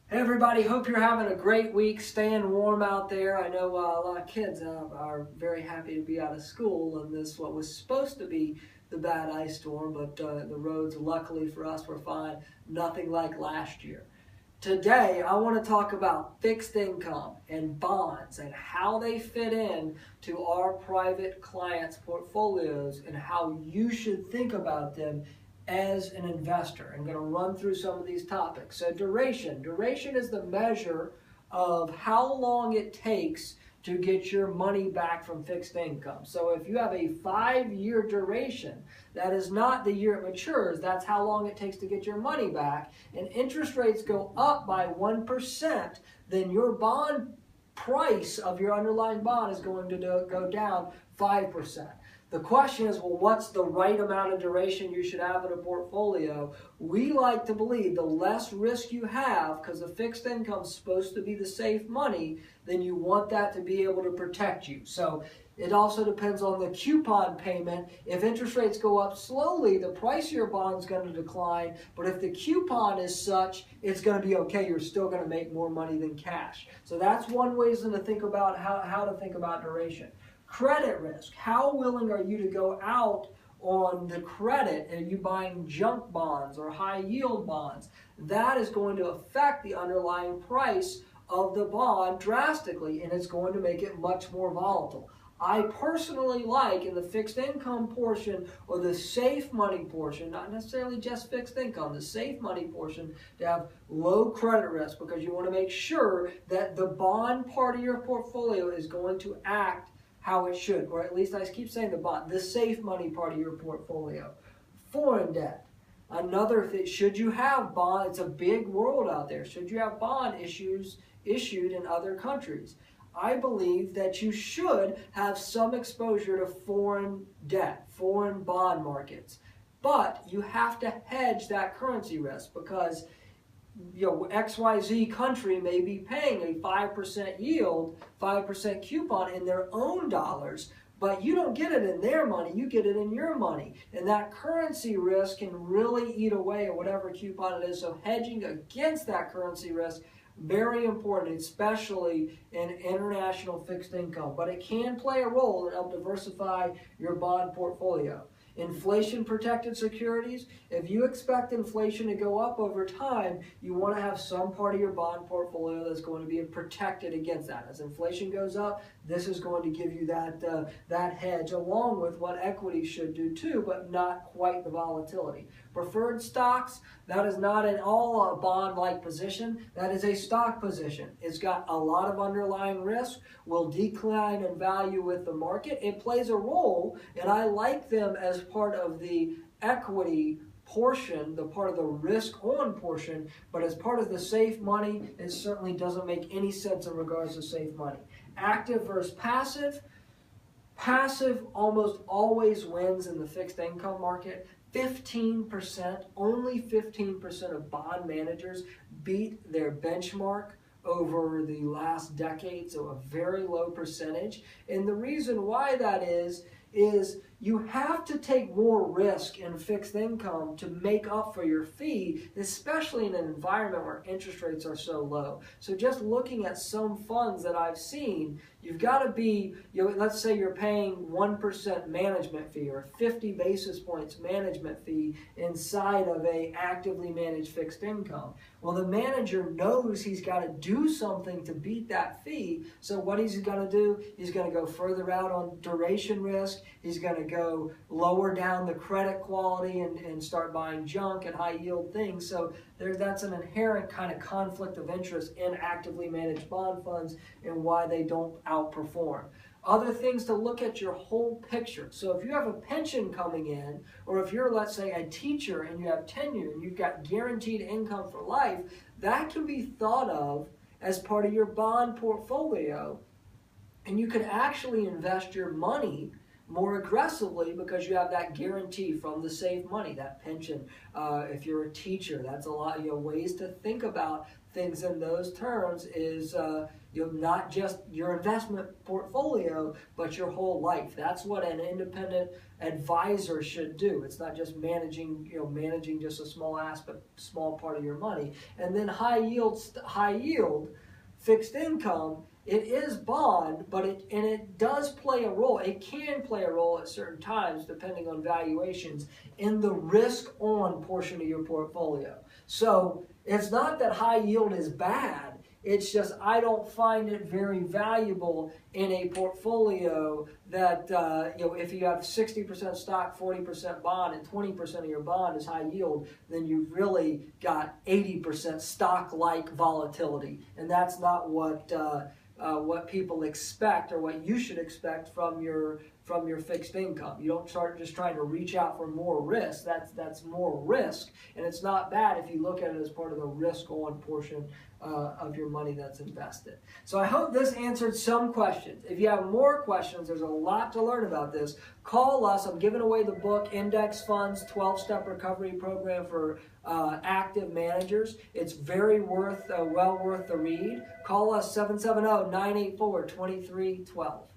Hey everybody, hope you're having a great week, staying warm out there. I know a lot of kids are very happy to be out of school in this, what was supposed to be the bad ice storm, but the roads, luckily for us, were fine. Nothing like last year. Today, I want to talk about fixed income and bonds and how they fit in to our private clients' portfolios and how you should think about them as an investor. I'm going to run through some of these topics. So duration. Duration is the measure of how long it takes to get your money back from fixed income. So if you have a 5-year duration, that is not the year it matures, that's how long it takes to get your money back, and interest rates go up by 1%, then your bond price of your underlying bond is going to go down 5%. The question is, well, what's the right amount of duration you should have in a portfolio? We like to believe the less risk you have, because the fixed income is supposed to be the safe money, then you want that to be able to protect you. So it also depends on the coupon payment. If interest rates go up slowly, the price of your bond is going to decline. But if the coupon is such, it's going to be okay. You're still going to make more money than cash. So that's one way to think about how to think about duration. Credit risk. How willing are you to go out on the credit? Are you buying junk bonds or high yield bonds? That is going to affect the underlying price of the bond drastically, and it's going to make it much more volatile. I personally like in the fixed income portion or the safe money portion, not necessarily just fixed income, the safe money portion, to have low credit risk, because you want to make sure that the bond part of your portfolio is going to act how it should, or at least I keep saying the safe money part of your portfolio. Foreign debt. Another thing, should you have bond, it's a big world out there, should you have bond issued in other countries? I believe that you should have some exposure to foreign debt, foreign bond markets. But you have to hedge that currency risk, because XYZ country may be paying a 5% yield, 5% coupon in their own dollars, but you don't get it in their money, you get it in your money. And that currency risk can really eat away at whatever coupon it is. So hedging against that currency risk, very important, especially in international fixed income. But it can play a role in help diversify your bond portfolio. Inflation-protected securities. If you expect inflation to go up over time, you want to have some part of your bond portfolio that's going to be protected against that. As inflation goes up, this is going to give you that hedge, along with what equities should do too, but not quite the volatility. Preferred stocks, that is not at all a bond-like position. That is a stock position. It's got a lot of underlying risk, will decline in value with the market. It plays a role, and I like them as part of the equity portion, the part of the risk-on portion, but as part of the safe money, it certainly doesn't make any sense in regards to safe money. Active versus passive. Passive almost always wins in the fixed income market. 15%, only 15% of bond managers beat their benchmark over the last decade, so a very low percentage. And the reason why that is you have to take more risk in fixed income to make up for your fee, especially in an environment where interest rates are so low. So just looking at some funds that I've seen, you've got to be, let's say you're paying 1% management fee or 50 basis points management fee inside of a actively managed fixed income. Well, the manager knows he's got to do something to beat that fee. So what he's going to do, he's going to go further out on duration risk. He's going to go lower down the credit quality and start buying junk and high yield things. So that's an inherent kind of conflict of interest in actively managed bond funds and why they don't outperform. Other things to look at your whole picture. So if you have a pension coming in, or if you're, let's say, a teacher and you have tenure and you've got guaranteed income for life, that can be thought of as part of your bond portfolio. And you can actually invest your money more aggressively because you have that guarantee from the saved money, that pension. If you're a teacher, that's a lot. Ways to think about things in those terms is not just your investment portfolio, but your whole life. That's what an independent advisor should do. It's not just managing just a small part of your money. And then high yield fixed income, it is bond, but it does play a role. It can play a role at certain times, depending on valuations, in the risk-on portion of your portfolio. So it's not that high yield is bad. It's just I don't find it very valuable in a portfolio that, if you have 60% stock, 40% bond, and 20% of your bond is high yield, then you've really got 80% stock-like volatility. And that's not what people expect, or what you should expect from your fixed income. You don't start just trying to reach out for more risk. That's more risk, and it's not bad if you look at it as part of the risk-on portion of your money that's invested. So I hope this answered some questions. If you have more questions, there's a lot to learn about this. Call us. I'm giving away the book, Index Funds, 12-Step Recovery Program for Active Managers. It's very well worth the read. Call us 770-984-2312.